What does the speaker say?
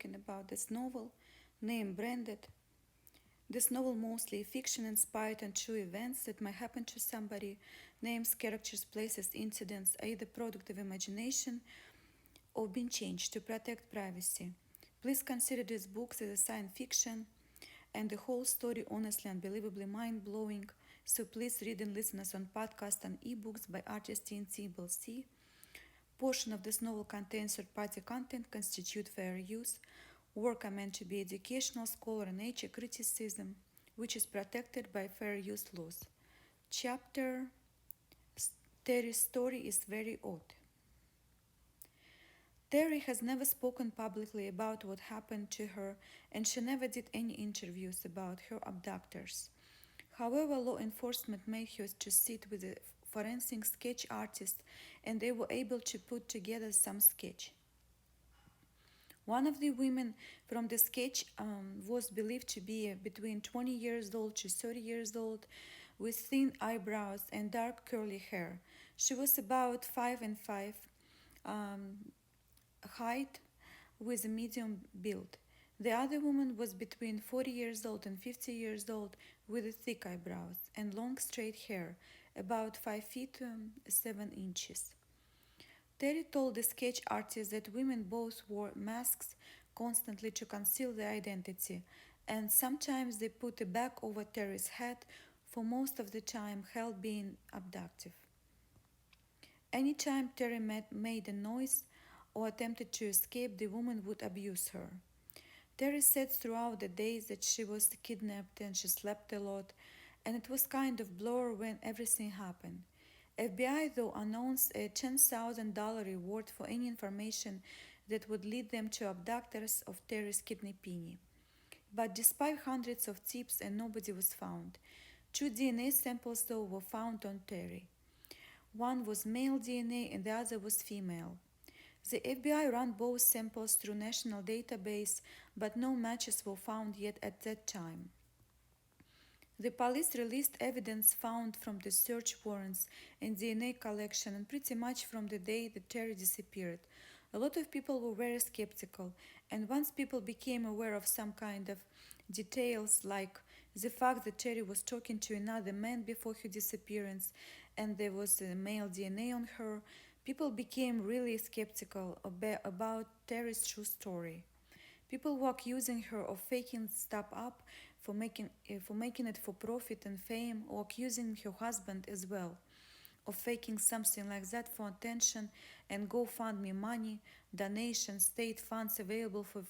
talking about this novel, name branded. This novel mostly fiction inspired on true events that might happen to somebody. Names, characters, places, incidents are either product of imagination or been changed to protect privacy. Please consider these books as a science fiction and the whole story honestly unbelievably mind-blowing. So please read and listen us on podcast and ebooks by artist TMTBellC. Portion of this novel contains third-party content constitute fair use. Work are meant to be educational, scholar, and nature criticism, which is protected by fair use laws. Chapter Terry's story is very odd. Terry has never spoken publicly about what happened to her, and she never did any interviews about her abductors. However, law enforcement made her to sit with a forensic sketch artist, and they were able to put together some sketch. One of the women from the sketch was believed to be between 20 years old to 30 years old, with thin eyebrows and dark curly hair. She was about 5 and 5 height with a medium build. The other woman was between 40 years old and 50 years old with thick eyebrows and long straight hair, about 5 feet 7 inches. Terry told the sketch artist that women both wore masks constantly to conceal their identity, and sometimes they put a bag over Terry's head, for most of the time held being abductive. Anytime Terry made a noise or attempted to escape, the woman would abuse her. Terry said throughout the days that she was kidnapped and she slept a lot, and it was kind of blur when everything happened. FBI, though, announced a $10,000 reward for any information that would lead them to abductors of Terry's kidnappee. But despite hundreds of tips and nobody was found, 2 DNA samples though were found on Terry. One was male DNA and the other was female. The FBI ran both samples through national database, but no matches were found yet at that time. The police released evidence found from the search warrants and DNA collection and pretty much from the day that Terry disappeared. A lot of people were very skeptical, and once people became aware of some kind of details like the fact that Terry was talking to another man before her disappearance and there was male DNA on her, people became really skeptical about Terry's true story. People were accusing her of faking stuff up for making it for profit and fame, or accusing her husband as well of faking something like that for attention and GoFundMe money, donations, state funds available for